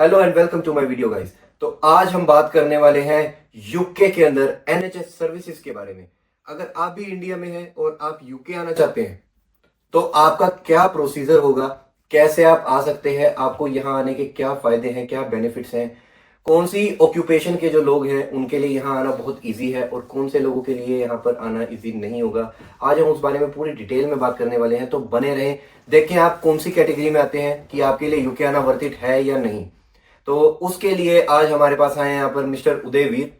Hello and welcome to my video guys. तो आज हम बात करने वाले हैं यूके के अंदर एनएचएस सर्विसेज के बारे में। अगर आप भी इंडिया में हैं और आप यूके आना चाहते हैं तो आपका क्या प्रोसीजर होगा, कैसे आप आ सकते हैं, आपको यहाँ आने के क्या फायदे हैं, क्या बेनिफिट्स हैं, कौन सी ऑक्यूपेशन के जो लोग हैं उनके लिए यहाँ आना बहुत इजी है और कौन से लोगों के लिए यहाँ पर आना इजी नहीं होगा। आज हम उस बारे में पूरी डिटेल में बात करने वाले हैं, तो बने रहें। देखें आप कौन सी कैटेगरी में आते हैं कि आपके लिए यूके आना वर्थ इट है या नहीं। तो उसके लिए आज हमारे पास आए हैं यहाँ पर मिस्टर उदयवीर।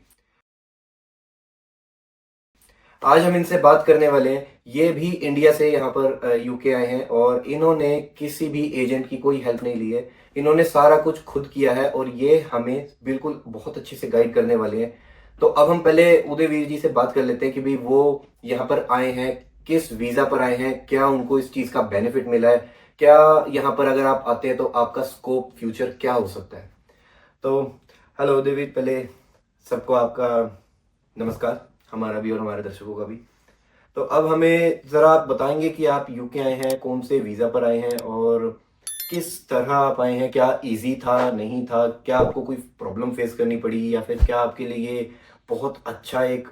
आज हम इनसे बात करने वाले हैं। ये भी इंडिया से यहाँ पर यूके आए हैं और इन्होंने किसी भी एजेंट की कोई हेल्प नहीं ली है। इन्होंने सारा कुछ खुद किया है और ये हमें बिल्कुल बहुत अच्छे से गाइड करने वाले हैं। तो अब हम पहले उदयवीर जी से बात कर लेते हैं कि भाई वो यहाँ पर आए हैं, किस वीजा पर आए हैं, क्या उनको इस चीज का बेनिफिट मिला है, क्या यहाँ पर अगर आप आते हैं तो आपका स्कोप फ्यूचर क्या हो सकता है। तो हेलो उदयवीर, पहले सबको आपका नमस्कार, हमारा भी और हमारे दर्शकों का भी। तो अब हमें ज़रा आप बताएंगे कि आप यूके आए हैं, कौन से वीज़ा पर आए हैं और किस तरह आप आए हैं। क्या इजी था, नहीं था, क्या आपको कोई प्रॉब्लम फेस करनी पड़ी या फिर क्या आपके लिए ये बहुत अच्छा एक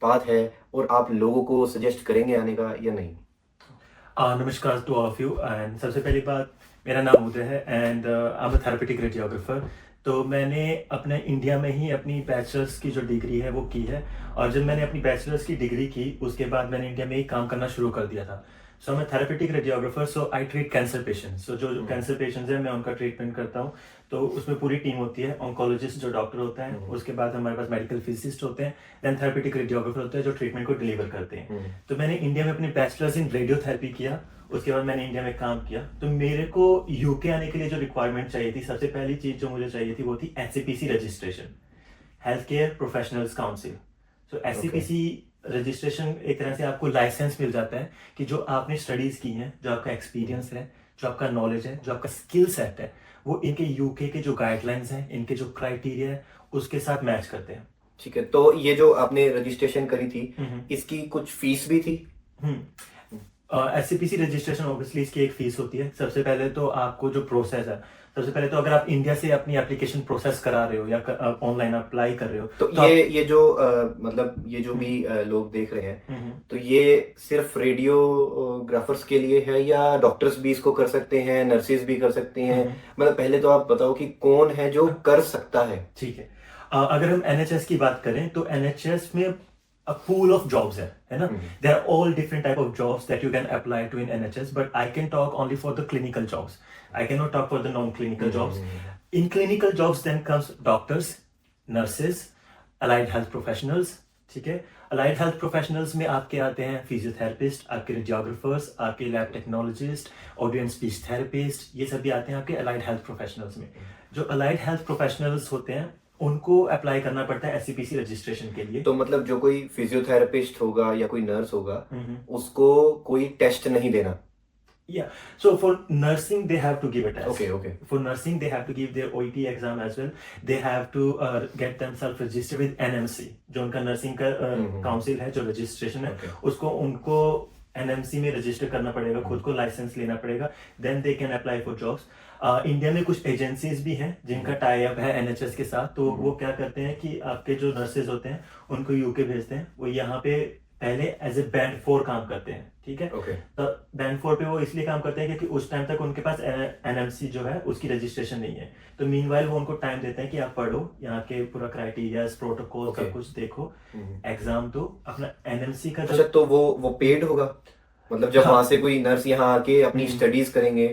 बात है और आप लोगों को सजेस्ट करेंगे आने का या नहीं। नमस्कार to all of you. And सबसे पहली बात, मेरा नाम उदय है and I am a therapeutic radiographer. तो मैंने अपने इंडिया में ही अपनी बैचलर्स की जो डिग्री है वो की है, और जब मैंने अपनी बैचलर्स की डिग्री की उसके बाद मैंने इंडिया में ही काम करना शुरू कर दिया था। सो मैं therapeutic radiographer, so I treat cancer patients. So जो कैंसर पेशेंट्स हैं मैं उनका ट्रीटमेंट करता हूँ। तो उसमें पूरी टीम होती है, ऑन्कोलॉजिस्ट जो डॉक्टर होता है, उसके बाद हमारे पास मेडिकल फिजिसिस्ट होते हैं, देन थेरेपेटिक रेडियोग्राफर होते हैं जो ट्रीटमेंट को डिलीवर करते हैं। तो मैंने इंडिया में अपनी बैचलर्स इन रेडियोथेरेपी किया, उसके बाद मैंने इंडिया में काम किया। तो मेरे को यूके आने के लिए जो रिक्वायरमेंट चाहिए थी, सबसे पहली चीज जो मुझे चाहिए थी वो थी HCPC registration, health care professionals council. So HCPC registration एक तरह से आपको लाइसेंस मिल जाता है कि जो आपने स्टडीज की हैं, जो आपका एक्सपीरियंस है, जो आपका नॉलेज है, जो आपका स्किल सेट है, वो इनके यूके के जो गाइडलाइंस हैं, इनके जो क्राइटेरिया है उसके साथ मैच करते हैं। ठीक है, तो ये जो आपने रजिस्ट्रेशन करी थी इसकी कुछ फीस भी थी। एससीपीसी रजिस्ट्रेशन ऑब्वियसली इसकी एक फीस होती है। सबसे पहले तो आपको जो प्रोसेस है, सबसे पहले तो अगर आप इंडिया से अपनी एप्लीकेशन प्रोसेस करा रहे हो या ऑनलाइन अप्लाई कर रहे हो तो ये जो मतलब ये जो भी लोग देख रहे हैं, तो ये सिर्फ रेडियोग्राफर्स के लिए है या डॉक्टर्स भी इसको कर सकते हैं, नर्सेज भी कर सकते हैं। मतलब पहले तो आप बताओ कि कौन है जो कर सकता है। ठीक है, अगर हम एनएचएस की बात करें तो एनएचएस में a pool of jobs है ना। There are all different type of jobs that you can apply to in NHS, but I can talk only for the clinical jobs. I cannot talk for the non-clinical jobs. In clinical jobs then comes doctors, nurses, allied health professionals। ठीक है, allied health professionals में आपके आते हैं physiotherapist, आपके radiographers, आपके lab technologist, audio and speech therapist, ये सभी आते हैं आपके allied health professionals में। जो allied health professionals होते हैं उनको अप्लाई करना पड़ता है एससीपीसी रजिस्ट्रेशन के लिए। तो मतलब जो कोई फिजियोथेरेपिस्ट होगा या कोई नर्स होगा उसको कोई टेस्ट नहीं देना। Yeah, so for nursing they have to give a test. Okay. For nursing they have to give their OET exam as well. They have to get themselves registered with NMC, जो उनका nursing का council है, जो registration है, उसको उनको NMC में register करना पड़ेगा, खुद को लाइसेंस लेना पड़ेगा, then they can apply for jobs. India में कुछ एजेंसीज भी हैं जिनका टाई अप है एनएचएस के साथ। तो वो क्या करते हैं कि आपके जो नर्सेज होते हैं उनको यूके भेजते हैं, वो यहाँ पे पहले एज ए बैंड 4 काम करते हैं। ठीक है, तो बैंड 4 पे वो इसलिए काम करते हैं क्योंकि उस टाइम तक उनके पास एनएमसी जो है उसकी रजिस्ट्रेशन नहीं है। तो मीनवाइल वो उनको टाइम देते हैं कि आप पढ़ो, यहाँ के पूरा क्राइटेरिया, प्रोटोकॉल सब कुछ देखो, एग्जाम दो, अपना एनएमसी का। अच्छा, तो वो पेड होगा? मतलब जब वहां से कोई नर्स यहाँ आके अपनी स्टडीज करेंगे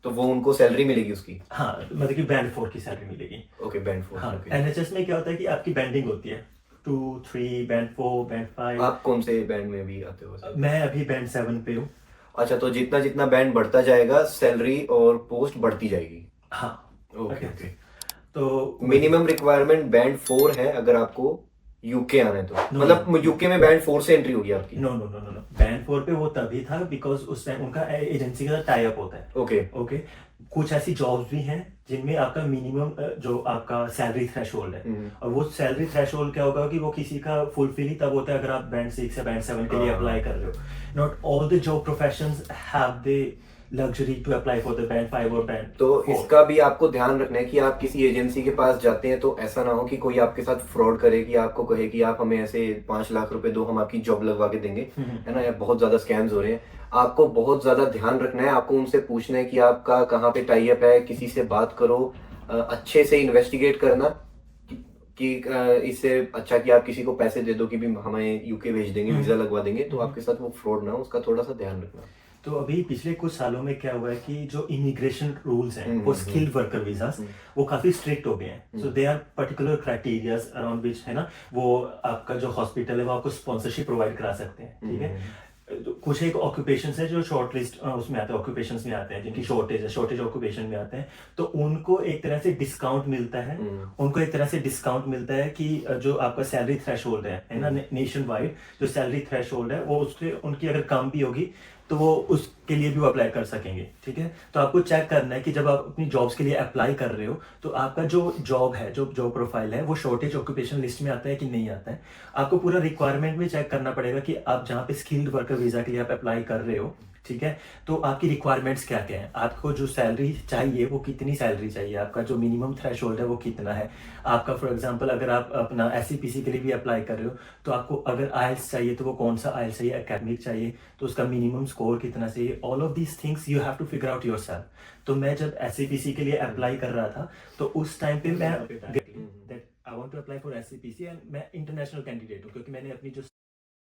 तो वो उनको सैलरी मिलेगी उसकी? हाँ, मतलब कि बैंड 4 की सैलरी मिलेगी। Okay, band 4। हाँ, एनएचएस में क्या होता है कि आपकी बैंडिंग होती है 2, 3, बैंड 4, बैंड 5। आप कौन से बैंड में भी आते हो? मैं अभी बैंड 7 पे हूँ। अच्छा, तो जितना जितना बैंड बढ़ता जाएगा सैलरी और पोस्ट बढ़ती जाएगी। हाँ, ओके। तो मिनिमम रिक्वायरमेंट बैंड 4 है अगर आपको यूके आना है तो। मतलब यूके में बैंड 4 से एंट्री होगी आपकी? नो, बैंड 4 पे वो तभी था बिकॉज उस टाइम उनका एजेंसी के साथ टाई अप होता है। ओके, कुछ ऐसी जॉब्स भी हैं जिनमें आपका मिनिमम जो आपका सैलरी थ्रेशोल्ड है, और वो सैलरी थ्रेशोल्ड क्या होगा कि वो किसी का फुलफिल ही तब होता है अगर आप बैंड 6 या बैंड 7 के लिए अप्लाई कर रहे हो। Not all the job professions have the luxury to apply for the band 5 or band तो 4. इसका भी आपको ध्यान रखना है कि आप किसी एजेंसी के पास जाते हैं तो ऐसा ना हो कि कोई आपके साथ फ्रॉड करे, कि आपको कहे कि आप हमें ऐसे 5 लाख रुपए दो, हम आपकी जॉब लगवा के देंगे, है ना। या बहुत ज्यादा स्कैम्स हो रहे हैं। आपको बहुत ज्यादा ध्यान रखना है, आपको उनसे पूछना है कि आपका कहाँ पे टाई अप है, किसी से बात करो, अच्छे से इन्वेस्टिगेट करना इससे अच्छा कि आप किसी को पैसे दे दो कि भी हमें यूके भेज देंगे, वीजा लगवा देंगे, तो आपके साथ वो फ्रॉड ना हो, उसका थोड़ा सा ध्यान रखना। तो अभी पिछले कुछ सालों में क्या हुआ है कि जो इमिग्रेशन रूल्स हैं वो स्किल्ड वर्कर वीजास वो काफी स्ट्रिक्ट हो गए हैं। So they are particular criterias around which, है ना, वो आपका जो हॉस्पिटल है वो आपको स्पॉन्सरशिप प्रोवाइड करा सकते हैं, ठीक है। तो कुछ एक ऑक्यूपेशन है जो शॉर्ट लिस्ट उसमें आते हैं, ऑक्यूपेशंस में आते हैं जिनकी शॉर्टेज ऑक्यूपेशन में आते हैं, तो उनको एक तरह से डिस्काउंट मिलता है। उनको एक तरह से डिस्काउंट मिलता है कि जो आपका सैलरी थ्रेशोल्ड है ना, नेशन वाइड जो सैलरी थ्रेशोल्ड है वो उसके उनकी अगर कम भी होगी तो वो उसके लिए भी वो अप्लाई कर सकेंगे, ठीक है। तो आपको चेक करना है कि जब आप अपनी जॉब्स के लिए अप्लाई कर रहे हो तो आपका जो जॉब है, जो जॉब प्रोफाइल है, वो शॉर्टेज ऑक्यूपेशन लिस्ट में आता है कि नहीं आता है। आपको पूरा रिक्वायरमेंट भी चेक करना पड़ेगा कि आप जहाँ पे स्किल्ड वर्कर वीजा के लिए आप अप्लाई कर रहे हो, ठीक है, तो आपकी रिक्वायरमेंट्स क्या क्या है, आपको जो सैलरी चाहिए वो कितनी सैलरी चाहिए, आपका जो मिनिमम थ्रेशोल्ड है वो कितना है। आपका फॉर एग्जांपल अगर आप अपना एससीपीसी के लिए भी अप्लाई कर रहे हो तो आपको अगर आइल्स चाहिए तो वो कौन सा आइल्स चाहिए, एकेडमिक चाहिए तो उसका मिनिमम स्कोर कितना चाहिए। All of these things you have to figure out yourself. तो मैं जब एससीपीसी के लिए अप्लाई कर रहा था तो उस टाइम पे मैं I want to apply for SCPC and मैं इंटरनेशनल कैंडिडेट हूँ क्योंकि मैंने अपनी जो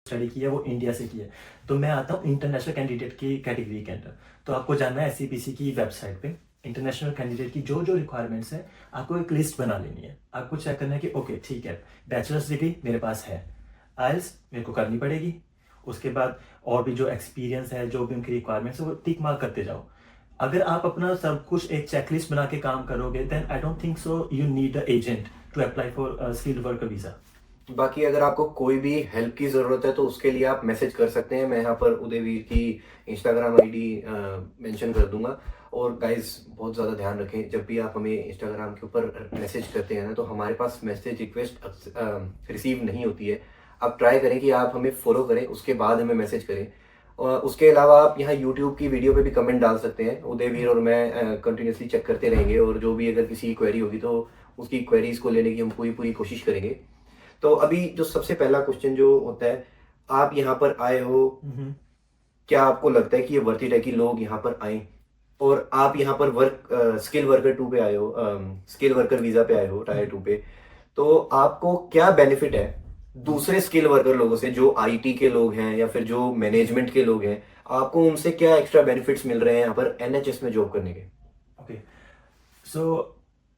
स्टडी की है वो इंडिया से की है, तो मैं आता हूँ इंटरनेशनल कैंडिडेट की कैटेगरी के अंदर। तो आपको जानना है एससीपीसी की वेबसाइट पे इंटरनेशनल कैंडिडेट की जो जो रिक्वायरमेंट्स है आपको एक लिस्ट बना लेनी है। आपको चेक करना है कि ओके ठीक है, बैचलर्स डिग्री मेरे पास है, आइल्स मेरे को करनी पड़ेगी, उसके बाद और भी जो एक्सपीरियंस है, जो भी उनकी रिक्वायरमेंट्स है वो टिक मार्क करते जाओ। अगर आप अपना सब कुछ एक चेकलिस्ट बना के काम करोगे then I don't think so you need a agent to apply for skilled worker visa. बाकी अगर आपको कोई भी हेल्प की ज़रूरत है तो उसके लिए आप मैसेज कर सकते हैं। मैं यहाँ पर उदयवीर की इंस्टाग्राम आईडी मेंशन कर दूंगा। और गाइस बहुत ज़्यादा ध्यान रखें, जब भी आप हमें इंस्टाग्राम के ऊपर मैसेज करते हैं ना तो हमारे पास मैसेज रिक्वेस्ट रिसीव नहीं होती है। आप ट्राई करें कि आप हमें फॉलो करें, उसके बाद हमें मैसेज करें। और उसके अलावा आप यहाँ यूट्यूब की वीडियो पे भी कमेंट डाल सकते हैं। उदयवीर और मैं कंटिन्यूसली चेक करते रहेंगे और जो भी अगर किसी की क्वेरी होगी तो उसकी क्वेरीज को लेने की हम पूरी पूरी कोशिश करेंगे। तो अभी जो सबसे पहला क्वेश्चन जो होता है, आप यहाँ पर आए हो, क्या आपको लगता है कि ये वर्थ इट है कि लोग यहाँ पर आए? और आप यहाँ पर स्किल वर्कर 2 पे आए हो, स्किल वर्कर वीजा पे आए हो टायर 2 पे, तो आपको क्या बेनिफिट है दूसरे स्किल वर्कर लोगों से, जो आईटी के लोग हैं या फिर जो मैनेजमेंट के लोग हैं? आपको उनसे क्या एक्स्ट्रा बेनिफिट्स मिल रहे हैं यहाँ पर एनएचएस में जॉब करने के? Okay, so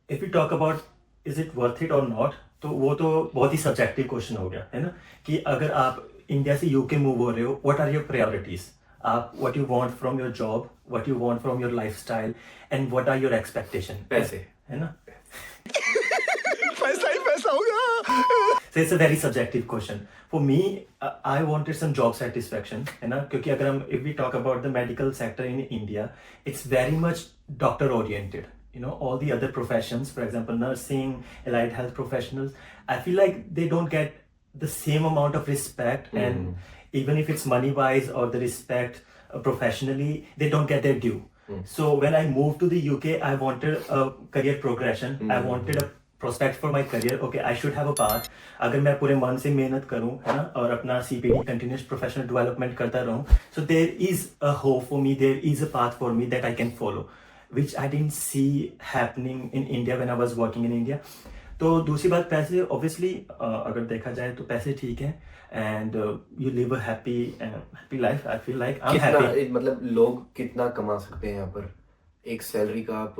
if you talk about is it worth it और नॉट, तो वो तो बहुत ही सब्जेक्टिव क्वेश्चन हो गया, है ना, कि अगर आप इंडिया से यूके मूव हो रहे हो, व्हाट आर योर प्रायोरिटीज, आप what you want from your job, what you want from your lifestyle and what are your expectation. पैसे, है ना। पैसा ही पैसा होगा। So it's a very subjective question. For me, I wanted some job satisfaction, है ना, क्योंकि अगर हम if we talk about the medical sector in India, it's very much doctor oriented. You know, all the other professions, for example, nursing, allied health professionals, I feel like they don't get the same amount of respect, and even if it's money wise or the respect professionally, they don't get their due. So when I moved to the UK, I wanted a career progression. I wanted a prospect for my career. Okay, I should have a path. अगर मैं पूरे मन से मेहनत करूं, है ना, और अपना CPD continuous professional development करता रहूं, so there is a hope for me, there is a path for me that I can follow, which I didn't see happening in India when I was working in India. तो दूसरी बात पैसे, obviously अगर देखा जाए तो पैसे ठीक है, and you live a happy life. I feel like I am happy. मतलब लोग कितना कमा सकते हैं यहाँ पर? एक सैलरी का आप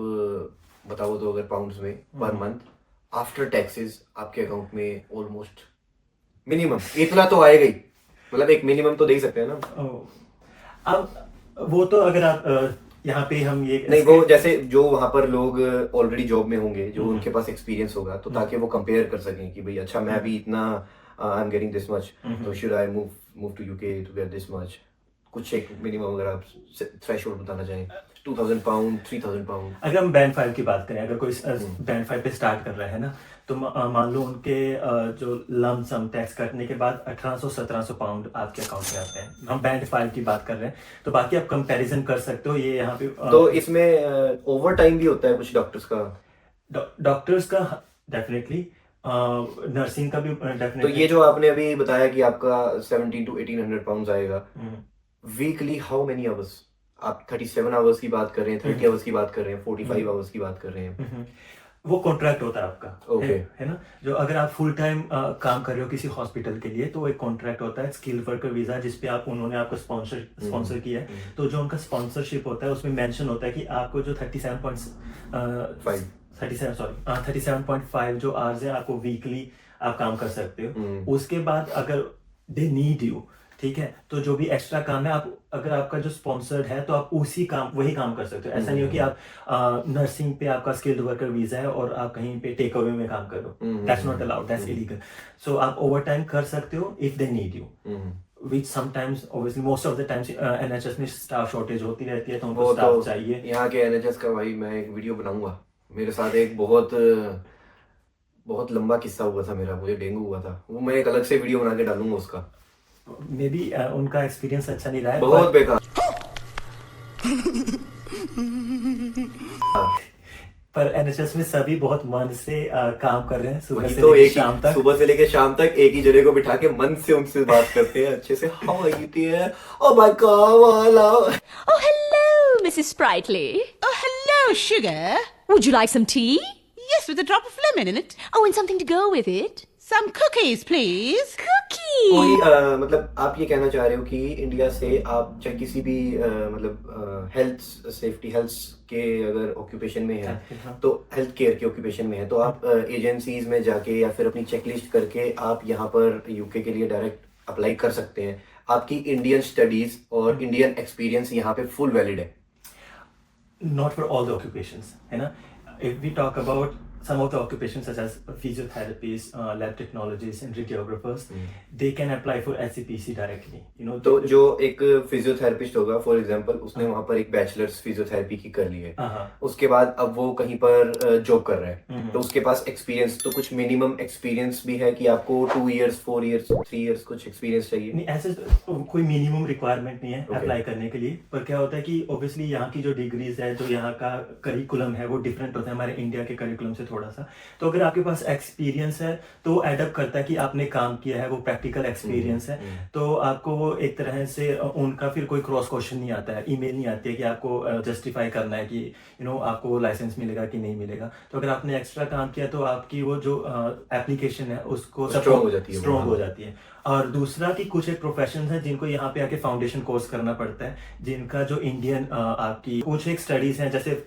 बताओ तो अगर पाउंड्स में पर मंथ आफ्टर टैक्सेस आपके अकाउंट में ऑलमोस्ट मिनिमम इतना तो आएगा ही, मतलब एक मिनिमम तो दे ही सकते हैं ना। अब वो तो अगर आप यहाँ पे हम ये नहीं, वो जैसे जो वहां पर लोग ऑलरेडी जॉब में होंगे, जो उनके पास एक्सपीरियंस होगा, तो ताकि वो कंपेयर कर सकें कि भाई अच्छा मैं अभी इतना I am getting this much, तो should I move to UK to get this much. कुछ एक मिनिमम अगर आप थ्रेशोल्ड बताना चाहें। 2000 पाउंड, 3000 पाउंड? अगर हम बैंड 5 की बात करें, अगर कोई बैंड 5 पे स्टार्ट कर रहा है ना, तो मान लो उनके जो लम सम टैक्स कटने के बाद 1800-1700 पाउंड आपके अकाउंट में आते हैं। हम बैंड 5 की बात कर रहे हैं, तो बाकी आप कंपैरिजन कर सकते हो। ये यहाँ पे तो इसमें ओवर टाइम भी होता है कुछ डॉक्टर्स का? डॉक्टर्स का डेफिनेटली, नर्सिंग का भी तो डेफिनेटली। ये जो आपने अभी बताया कि आपका 17 to 1800 पाउंड आएगा वीकली, हाउ मेनी आवर्स? आप 37 आवर्स की बात कर रहे हैं, 30 आवर्स की बात कर रहे हैं, 45 आवर्स की बात कर रहे हैं? वो कॉन्ट्रैक्ट होता है आपका। Okay. है ना, जो अगर आप फुल टाइम काम कर रहे हो किसी हॉस्पिटल के लिए, तो एक कॉन्ट्रैक्ट होता है, स्किल वर्कर वीजा, जिसपे आप उन्होंने आपको स्पॉन्सर किया है। तो जो उनका स्पॉन्सरशिप होता है उसमें मेंशन होता है कि आपको जो 37.5 जो आवर्स है आपको वीकली आप काम कर सकते हो। उसके बाद अगर दे नीड यू, ठीक है, तो जो भी एक्स्ट्रा काम है, आप अगर आपका जो स्पॉन्सर्ड है तो आप वही काम कर सकते हो। ऐसा नहीं हो कि आप नर्सिंग पे आपका स्किल्ड वर्कर वीजा है और आप कहीं पे टेक अवे में काम करो। That's not allowed, that's illegal. So आप ओवर टाइम कर सकते हो if they need you, which sometimes obviously most of the times NHS में स्टाफ शॉर्टेज होती रहती है, तो उनको स्टाफ चाहिए। यहाँ के NHS का भाई मैं एक वीडियो बनाऊंगा। मेरे साथ एक बहुत लंबा किस्सा हुआ था मेरा, मुझे डेंगू हुआ था, वो मैं एक अलग से वीडियो बना के डालूंगा उसका। मे बी उनका एक्सपीरियंस अच्छा नहीं रहा है, बहुत बेकार। पर NHS में सभी बहुत मन से काम कर रहे हैं, सुबह से तो लेकर एक शाम तक। सुबह से लेकर शाम तक एक ही जगह को बिठा के मन से उनसे बात करते हैं अच्छे से। How are you dear? Oh my God. Oh, hello, Mrs. Sprightly. Oh, hello, sugar. Would you like some tea? Yes, with a drop of lemon in it. Oh, and something to go with it? Some cookies, please. Cookies! कोई मतलब आप ये कहना चाह रहे हो कि India से आप चाहे किसी भी मतलब हेल्थ सेफ्टी हेल्थ के अगर ऑक्यूपेशन में है, तो हेल्थ केयर के ऑक्यूपेशन में है, तो आप एजेंसीज में जाके या फिर अपनी चेकलिस्ट करके आप यहाँ पर यूके के लिए डायरेक्ट अप्लाई कर सकते हैं। आपकी इंडियन स्टडीज और इंडियन एक्सपीरियंस यहाँ पे फुल वैलिड है? Not for all the occupations, है ना। If we talk about some of the occupations such as physiotherapists, lab technologists and radiographers, they can apply for SCPC directly, you know। तो जो एक physiotherapist होगा for example, उसने वहां पर एक बैचलर्स फिजियोथेरेपी की कर ली है, उसके बाद अब वो कहीं पर जॉब कर रहा है, तो उसके पास एक्सपीरियंस, तो कुछ मिनिमम एक्सपीरियंस भी है कि आपको 2 इयर्स 4 इयर्स 3 इयर्स कुछ एक्सपीरियंस चाहिए? नहीं, ऐसे कोई मिनिमम रिक्वायरमेंट नहीं है अप्लाई करने के लिए। पर क्या होता है कि ऑब्वियसली यहाँ की जो डिग्रीज है, जो यहाँ का करिकुलम है, वो डिफरेंट होता है हमारे इंडिया के करिकुलम से थोड़ा सा। तो अगर आपके पास एक्सपीरियंस है तो एडअप करता है कि आपने काम किया है, वो प्रैक्टिकल एक्सपीरियंस है, तो आपको वो एक तरह से उनका फिर कोई क्रॉस क्वेश्चन नहीं आता है, ईमेल नहीं आती है कि आपको जस्टिफाई करना है कि आपको लाइसेंस मिलेगा कि नहीं मिलेगा। तो अगर आपने एक्स्ट्रा काम किया तो आपकी वो जो एप्लीकेशन है उसको स्ट्रॉन्ग हो जाती है। और दूसरा कि कुछ एक प्रोफेशन है जिनको यहाँ पे आके फाउंडेशन कोर्स करना पड़ता है, जिनका जो इंडियन आपकी कुछ एक स्टडीज हैं, जैसे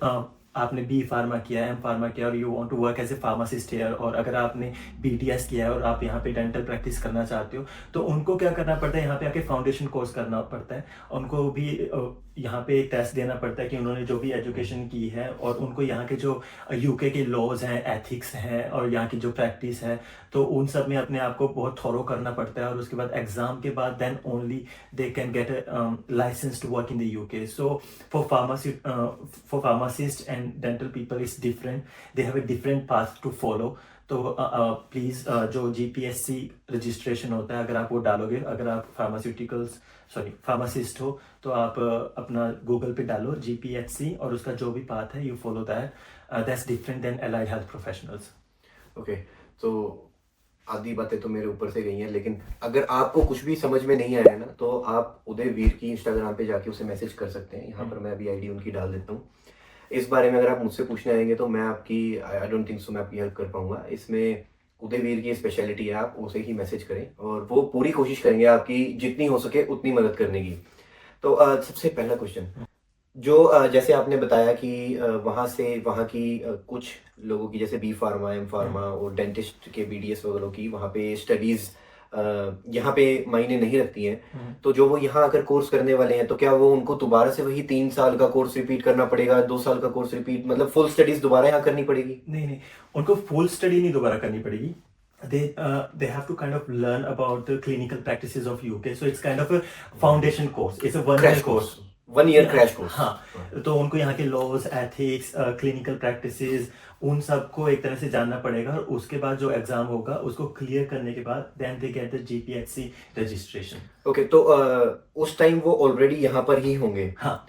आपने बी फार्मा किया है, एम फार्मा किया और you want to work as a pharmacist here, और अगर आपने BTS किया है और आप यहाँ पे डेंटल प्रैक्टिस करना चाहते हो, तो उनको क्या करना पड़ता है, यहाँ पे आके फाउंडेशन कोर्स करना पड़ता है। उनको भी यहाँ पे एक टेस्ट देना पड़ता है कि उन्होंने जो भी एजुकेशन की है, और उनको यहाँ के जो यूके के लॉज हैं, एथिक्स हैं और यहाँ की जो प्रैक्टिस है, तो उन सब में अपने आप को बहुत थॉरो करना पड़ता है। और उसके बाद एग्जाम के बाद then only they can get license to work in the UK. So for pharmacist and dental people is different, they have a different path to follow. तो प्लीज़ जो GPSC रजिस्ट्रेशन होता है, अगर आप वो डालोगे, अगर आप फार्मासिस्ट हो, तो आप अपना गूगल पे डालो GPSC और उसका जो भी पाथ है, you follow that's different then allied health professionals. Okay, तो आधी बातें तो मेरे ऊपर से गई हैं, लेकिन अगर आपको कुछ भी समझ में नहीं आया ना, तो आप उदय वीर की इंस्टाग्राम पे जाके उसे मैसेज कर सकते हैं। यहाँ पर मैं अभी ID उनकी डाल देता हूँ। इस बारे में अगर आप मुझसे पूछने आएंगे तो मैं आपकी आई डोंट थिंक सो मैं आपकी हेल्प कर पाऊंगा। इसमें उदय वीर की स्पेशलिटी है, आप उसे ही मैसेज करें और वो पूरी कोशिश करेंगे आपकी जितनी हो सके उतनी मदद करने की। तो सबसे पहला क्वेश्चन, जो जैसे आपने बताया कि वहाँ की कुछ लोगों की, जैसे बी फार्मा, एम फार्मा और डेंटिस्ट के BDS वगैरह की वहाँ पे स्टडीज यहाँ पे मायने नहीं रखती हैं, तो जो वो यहाँ आकर कोर्स करने वाले हैं, तो क्या वो उनको दोबारा से वही 3 साल का कोर्स रिपीट करना पड़ेगा, 2 साल का कोर्स रिपीट, मतलब फुल स्टडीज दोबारा यहाँ करनी पड़ेगी? नहीं, उनको फुल स्टडी नहीं दोबारा करनी पड़ेगी। They have to kind of learn about the clinical practices of UK, so it's kind of a foundation course, it's a 1 year course, 1 year crash course. हाँ, तो उनको यहाँ के लॉज, एथिक्स, क्लिनिकल प्रैक्टिसेस, उन सबको एक तरह से जानना पड़ेगा, और उसके बाद जो एग्जाम होगा उसको क्लियर करने के बाद देन दे गेट द जीपीएचसी रजिस्ट्रेशन। ओके, तो उस टाइम वो ऑलरेडी यहाँ पर ही होंगे। हाँ।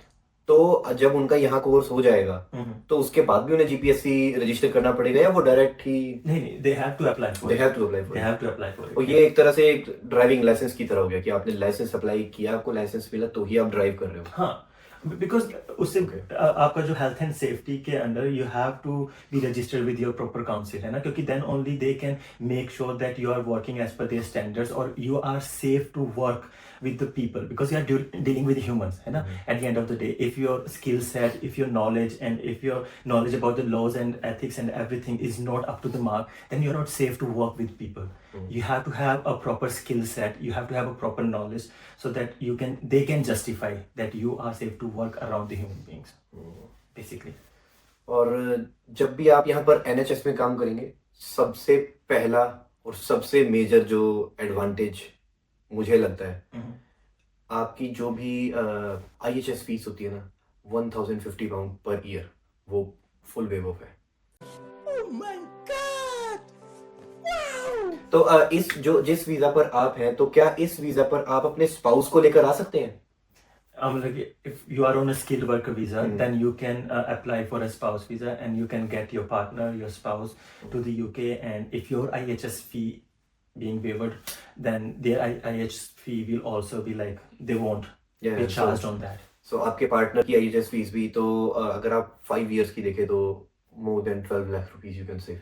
तो जब उनका यहाँ कोर्स हो जाएगा तो उसके बाद भी उन्हें जीपीएससी रजिस्टर करना पड़ेगा, या वो डायरेक्ट ही? नहीं, they have to apply for they have to apply they have to apply for और ये एक तरह से एक ड्राइविंग लाइसेंस की तरह हो गया कि आपने लाइसेंस अप्लाई किया, आपको लाइसेंस मिला तो ही आप ड्राइव कर रहे हो। हाँ, बिकॉज उससे आपका जो हेल्थ एंड सेफ्टी के under you have to be registered with your proper council, है ना, क्योंकि then only they can make sure that you are working as per their standards और you are safe to work with the people, because you are dealing with humans, है ना. At the end of the day, if your skill set, if your knowledge, and if your knowledge about the laws and ethics and everything is not up to the mark, then you're not safe to work with people. You have to have a proper skill set, you have to have a proper knowledge, so that they can justify that you are safe to work around the human beings, basically. और जब भी आप यहाँ पर NHS में काम करेंगे, सबसे पहला और सबसे मेजर जो एडवांटेज मुझे लगता है, आपकी जो भी आईएचएस फीस होती है ना, 1050 पाउंड पर ईयर, वो फुल वेव ऑफ है। Oh my God! Wow! तो जिस वीजा पर आप हैं, तो क्या इस वीजा पर आप अपने स्पाउस को लेकर आ सकते हैं? Like if you are on a skilled worker visa, then you can apply for a spouse visa, and you can get your partner, your spouse, to the UK. And if your IHS fee being waived, then their IHS fee will also be like, they won't be charged on that. So आपके partner की IHS fees भी, तो अगर आप 5 years की देखें तो more than 12 lakh rupees you can save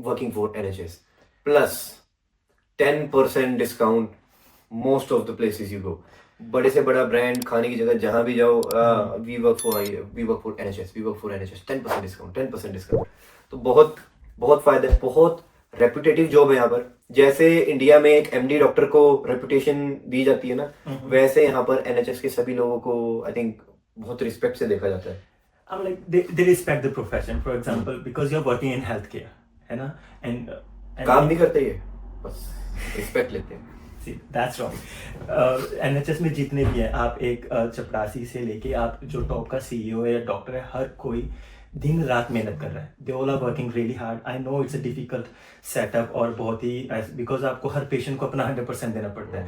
working for NHS, plus 10% discount most of the places you go. बड़े से बड़ा ब्रांड, खाने की जगह जहाँ भी जाओ, we work for NHS, 10% discount। तो बहुत फायदा है, बहुत रेपुटेटिव जॉब है यहाँ पर। जैसे इंडिया में एक एमडी डॉक्टर को रेपुटेशन दी जाती है ना, वैसे यहाँ पर एनएचएस के सभी लोगों को आई थिंक बहुत रिस्पेक्ट से देखा जाता है। I'm like they respect the profession, for example, because you're working in healthcare, है ना, and काम नहीं करते ये, बस रिस्पेक्ट लेते हैं। See, that's wrong. NHS में जितने भी हैं, आप एक चपरासी से लेके आप जो टॉप का CEO है या डॉक्टर है, हर कोई दिन रात मेहनत कर रहा है। They all are working really hard. I know it's a difficult setup और बहुत ही because आपको हर पेशेंट को अपना 100% देना पड़ता है।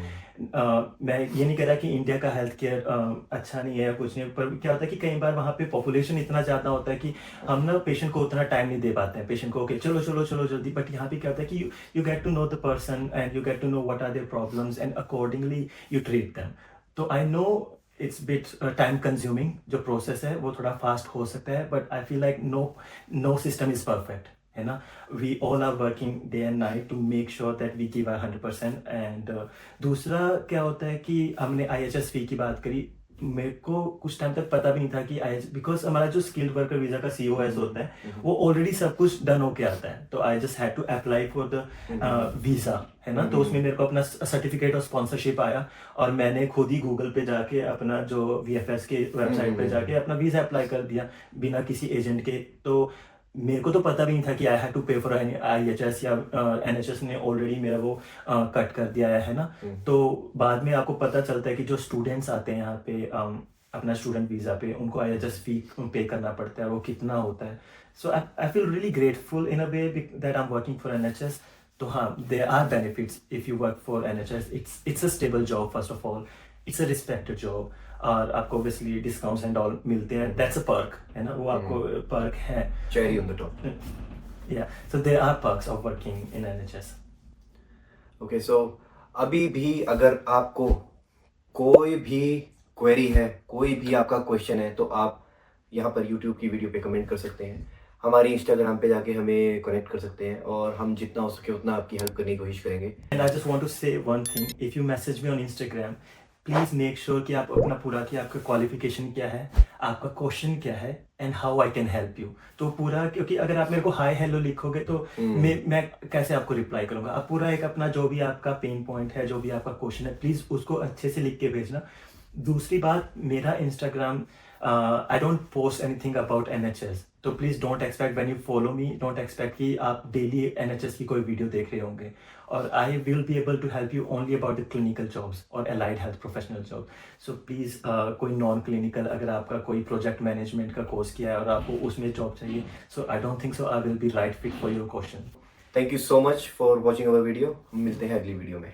मैं ये नहीं कह रहा कि इंडिया का हेल्थ केयर अच्छा नहीं है या कुछ नहीं, पर क्या होता है कि कई बार वहाँ पे पॉपुलेशन इतना ज़्यादा होता है कि हम ना पेशेंट को उतना टाइम नहीं दे पाते हैं। पेशेंट को ओके चलो जल्दी, बट यहाँ पे क्या होता है कि you get to know the person and you get to know what are their problems and accordingly you treat them. तो I know it's bit time consuming, जो प्रोसेस है वो थोड़ा फास्ट हो सकता है, but I feel like no system is perfect, है ना। We all are working day and night to make sure that we give our 100%। And दूसरा क्या होता है कि हमने IHS फी की बात करी, मेरे को कुछ टाइम तक पता भी नहीं था कि बिकॉज हमारा जो स्किल्ड वर्कर वीजा का COS होता है वो ऑलरेडी सब कुछ डन होके आता है, तो I just had to apply for the visa, है ना। तो उसमें मेरे को अपना सर्टिफिकेट ऑफ स्पॉन्सरशिप आया और मैंने खुद ही गूगल पे जाके अपना जो VFS के वेबसाइट पे जाके अपना वीजा अप्लाई कर दिया बिना किसी एजेंट के। तो मेरे को तो पता भी नहीं था कि आई हैव टू पे फॉर IHS या NHS ने ऑलरेडी मेरा वो कट कर दिया है ना। तो बाद में आपको पता चलता है कि जो स्टूडेंट्स आते हैं यहाँ पे अपना स्टूडेंट वीज़ा पे, उनको IHS फी पे करना पड़ता है, वो कितना होता है। So I feel really grateful in a way that I am working for NHS। तो हाँ, there are benefits if you work for NHS। It's a stable job, first of all it's a respected job, और आपको obviously discounts and all मिलते हैं, that's a Perk, है ना, वो आपको पर्क है, चेरी ऑन द टॉप। या so there are perks of working in NHS। Okay, so अभी भी अगर आपको कोई भी क्वेरी है, कोई भी आपका क्वेश्चन है, तो आप यहाँ पर YouTube की वीडियो पे कमेंट कर सकते हैं, हमारी इंस्टाग्राम पे जाके हमें कनेक्ट कर सकते हैं, और हम जितना हो सके उतना आपकी हेल्प करने की कोशिश करेंगे। And I just want to say one thing, if you message me on Instagram, please make sure कि आप अपना पूरा, कि आपका क्वालिफिकेशन क्या है, आपका क्वेश्चन क्या है, and how I can help you. तो पूरा, क्योंकि अगर आप मेरे को हाय हेलो लिखोगे तो मैं कैसे आपको रिप्लाई करूँगा। आप पूरा एक अपना जो भी आपका पेन पॉइंट है, जो भी आपका क्वेश्चन है, प्लीज़ उसको अच्छे से लिख के भेजना, दूसरी बात, मेरा Instagram, I don't post anything about NHS, तो please don't expect when you follow me, don't expect कि आप डेली NHS की कोई वीडियो देख रहे होंगे। और I will be able to help you only about the clinical jobs और allied health professional job. So please कोई नॉन क्लिनिकल, अगर आपका कोई प्रोजेक्ट मैनेजमेंट का कोर्स किया है और आपको उसमें जॉब चाहिए, so I don't think so I will be right fit for your question. Thank you so much for watching our video. हम मिलते हैं अगली वीडियो में।